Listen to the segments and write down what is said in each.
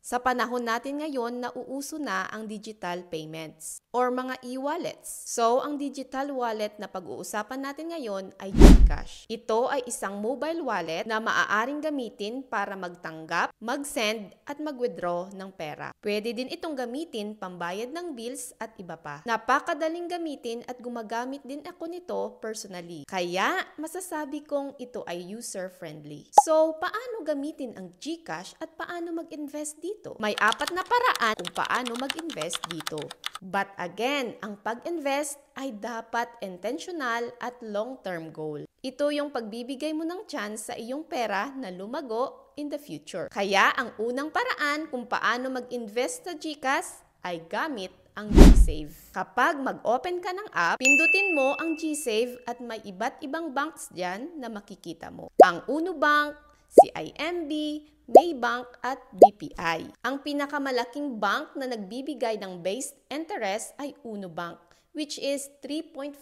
Sa panahon natin ngayon, nauuso na ang digital payments or mga e-wallets. So, ang digital wallet na pag-uusapan natin ngayon ay GCash. Ito ay isang mobile wallet na maaaring gamitin para magtanggap, mag-send at mag-withdraw ng pera. Pwede din itong gamitin pambayad ng bills at iba pa. Napakadaling gamitin at gumagamit din ako nito personally. Kaya, masasabi kong ito ay user-friendly. So, paano gamitin ang GCash at paano mag-invest dito? May 4 na paraan kung paano mag-invest dito. But again, ang pag-invest ay dapat intentional at long-term goal. Ito yung pagbibigay mo ng chance sa iyong pera na lumago in the future. Kaya ang unang paraan kung paano mag-invest sa GCash ay gamit ang GSave. Kapag mag-open ka ng app, pindutin mo ang GSave at may iba't ibang banks dyan na makikita mo. Ang Uno Bank, CIMB, Maybank at BPI. Ang pinakamalaking bank na nagbibigay ng based interest ay Uno Bank, which is 3.5%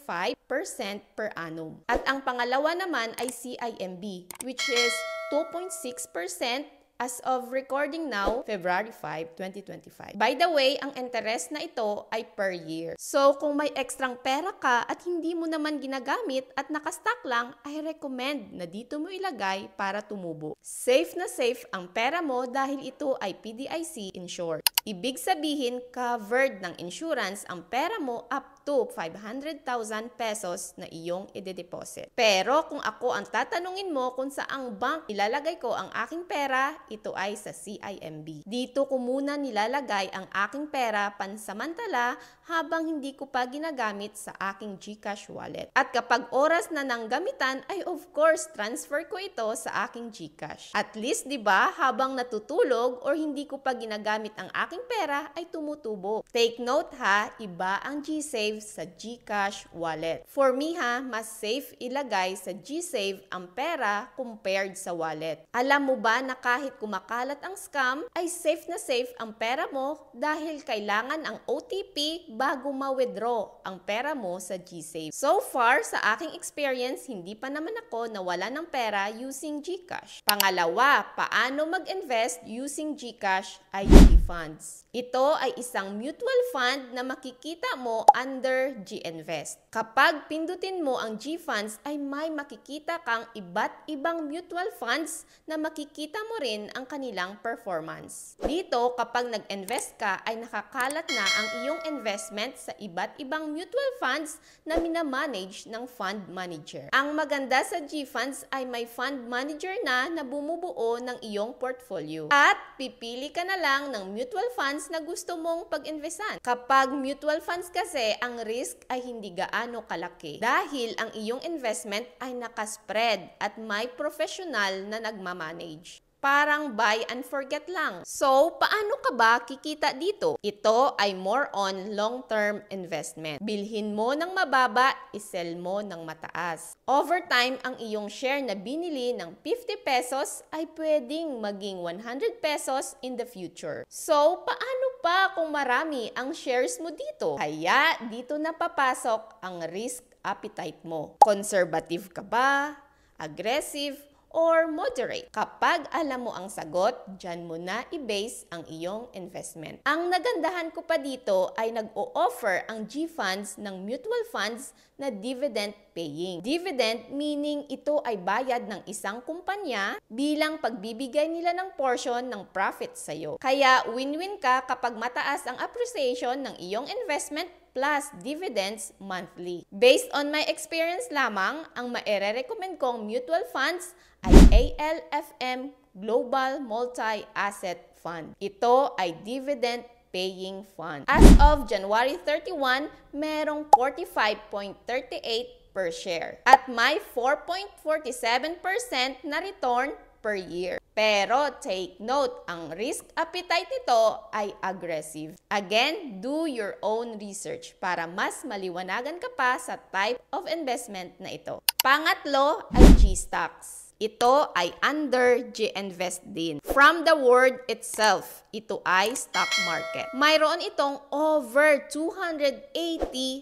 per annum. At ang pangalawa naman ay CIMB, which is 2.6% as of recording now, February 5, 2025. By the way, ang interest na ito ay per year. So, kung may ekstrang pera ka at hindi mo naman ginagamit at nakastock lang, I recommend na dito mo ilagay para tumubo. Safe na safe ang pera mo dahil ito ay PDIC insured. Ibig sabihin, covered ng insurance ang pera mo up to 500,000 pesos na iyong ide-deposit. Pero kung ako ang tatanungin mo kung saang bank ilalagay ko ang aking pera, ito ay sa CIMB. Dito ko muna nilalagay ang aking pera pansamantala habang hindi ko pa ginagamit sa aking GCash wallet. At kapag oras na ng gamitan, ay of course, transfer ko ito sa aking GCash. At least, di ba, habang natutulog or hindi ko pa ginagamit ang aking pera, ay tumutubo. Take note ha, iba ang GSave sa GCash wallet. For me ha, mas safe ilagay sa GSave ang pera compared sa wallet. Alam mo ba na kahit kumakalat ang scam, ay safe na safe ang pera mo dahil kailangan ang OTP bago ma-withdraw ang pera mo sa GSave. So far, sa aking experience, hindi pa naman ako nawala ng pera using GCash. Pangalawa, paano mag-invest using GCash ay GFunds. Ito ay isang mutual fund na makikita mo under GInvest. Kapag pindutin mo ang GFunds ay may makikita kang iba't ibang mutual funds na makikita mo rin ang kanilang performance. Dito, kapag nag-invest ka ay nakakalat na ang iyong investment sa iba't ibang mutual funds na minamanage ng fund manager. Ang maganda sa GFunds ay may fund manager na bumubuo ng iyong portfolio. At pipili ka na lang ng mutual funds na gusto mong pag-investan. Kapag mutual funds kasi, ang risk ay hindi gaano kalaki dahil ang iyong investment ay nakaspread at may professional na nagmamanage. Parang buy and forget lang. So, paano ka ba kikita dito? Ito ay more on long-term investment. Bilhin mo ng mababa, isell mo ng mataas. Over time, ang iyong share na binili ng 50 pesos ay pwedeng maging 100 pesos in the future. So, paano pa kung marami ang shares mo dito? Kaya, dito na papasok ang risk appetite mo. Conservative ka ba? Aggressive? Or moderate. Kapag alam mo ang sagot, dyan mo na i-base ang iyong investment. Ang nagandahan ko pa dito ay nag-o-offer ang GFunds ng mutual funds na dividend paying. Dividend meaning ito ay bayad ng isang kumpanya bilang pagbibigay nila ng portion ng profit sa'yo. Kaya win-win ka kapag mataas ang appreciation ng iyong investment plus dividends monthly. Based on my experience lamang, ang maire-recommend kong mutual funds ay ALFM Global Multi-Asset Fund. Ito ay dividend paying fund. As of January 31, merong 45.38 per share at may 4.47% na return per year. Pero take note, ang risk appetite nito ay aggressive. Again, do your own research para mas maliwanagan ka pa sa type of investment na ito. Pangatlo ay G-Stocks. Ito ay under GInvest din. From the word itself, ito ay stock market. Mayroon itong over 280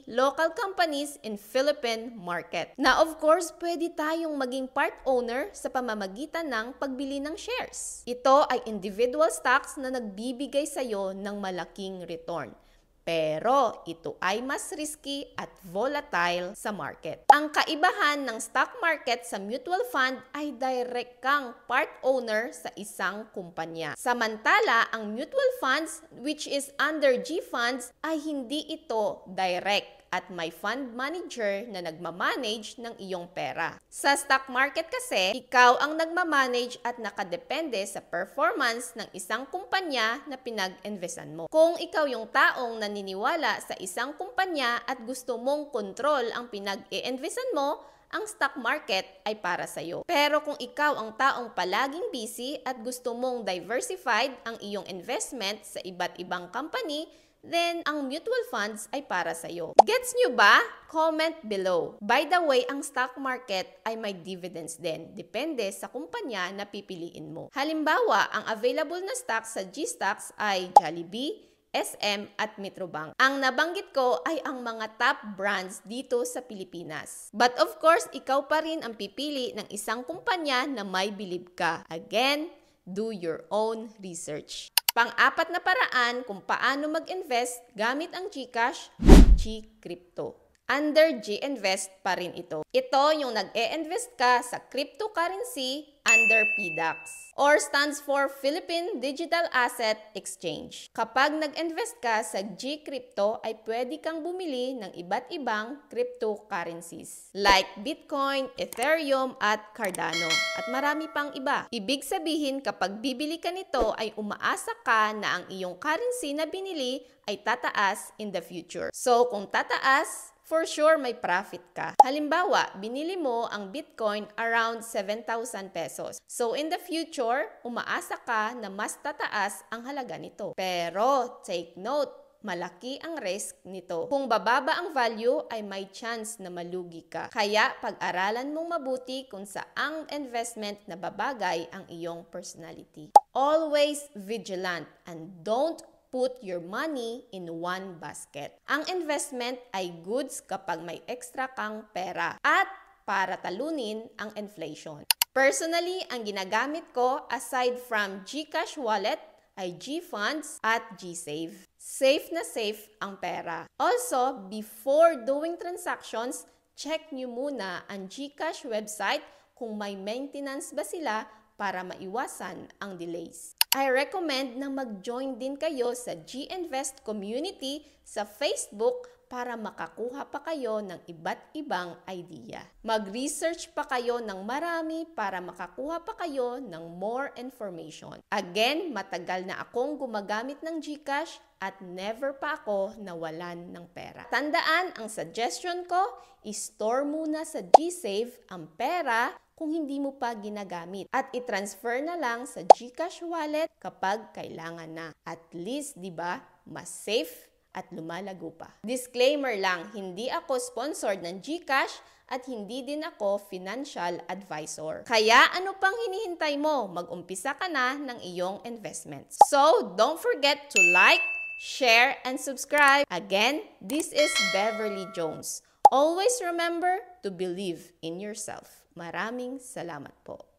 local companies in Philippine market. Na of course, pwede tayong maging part owner sa pamamagitan ng pagbili ng shares. Ito ay individual stocks na nagbibigay sa'yo ng malaking return. Pero ito ay mas risky at volatile sa market. Ang kaibahan ng stock market sa mutual fund ay direct kang part owner sa isang kumpanya. Samantala, ang mutual funds, which is under G funds, ay hindi ito direct at may fund manager na nagmamanage ng iyong pera. Sa stock market kasi, ikaw ang nagmamanage at nakadepende sa performance ng isang kumpanya na pinag-investan mo. Kung ikaw yung taong naniniwala sa isang kumpanya at gusto mong control ang pinag-i-investan mo, ang stock market ay para sa'yo. Pero kung ikaw ang taong palaging busy at gusto mong diversified ang iyong investment sa iba't ibang company, then ang mutual funds ay para sa'yo. Gets nyo ba? Comment below. By the way, ang stock market ay may dividends din. Depende sa kumpanya na pipiliin mo. Halimbawa, ang available na stocks sa G-Stocks ay Jollibee, SM at Metrobank. Ang nabanggit ko ay ang mga top brands dito sa Pilipinas. But of course, ikaw pa rin ang pipili ng isang kumpanya na may believe ka. Again, do your own research. Pang-apat na paraan kung paano mag-invest gamit ang GCash at GCrypto. Under GInvest pa rin ito. Ito yung nag-e-invest ka sa cryptocurrency under PDAX or stands for Philippine Digital Asset Exchange. Kapag nag-invest ka sa GCrypto ay pwede kang bumili ng iba't ibang cryptocurrencies like Bitcoin, Ethereum at Cardano at marami pang iba. Ibig sabihin kapag bibili ka nito ay umaasa ka na ang iyong currency na binili ay tataas in the future. So kung tataas, for sure may profit ka. Halimbawa, binili mo ang Bitcoin around 7,000 pesos. So in the future, umaasa ka na mas tataas ang halaga nito. Pero take note, malaki ang risk nito. Kung bababa ang value ay may chance na malugi ka. Kaya pag-aralan mong mabuti kung saang investment na babagay ang iyong personality. Always vigilant and don't put your money in one basket. Ang investment ay goods kapag may extra kang pera at para talunin ang inflation. Personally, ang ginagamit ko aside from GCash wallet ay GFunds at GSave. Safe na safe ang pera. Also, before doing transactions, check nyo muna ang GCash website kung may maintenance ba sila para maiwasan ang delays. I recommend na mag-join din kayo sa GInvest community sa Facebook para makakuha pa kayo ng iba't ibang idea. Mag-research pa kayo ng marami para makakuha pa kayo ng more information. Again, matagal na akong gumagamit ng GCash at never pa ako nawalan ng pera. Tandaan, ang suggestion ko, i-store muna sa GSave ang pera kung hindi mo pa ginagamit at i-transfer na lang sa GCash wallet kapag kailangan na. At least, di ba, mas safe at lumalago pa. Disclaimer lang, hindi ako sponsored ng GCash at hindi din ako financial advisor. Kaya ano pang hinihintay mo? Mag-umpisa ka na ng iyong investments. So, don't forget to like, share, and subscribe. Again, this is Beverly Jones. Always remember to believe in yourself. Maraming salamat po.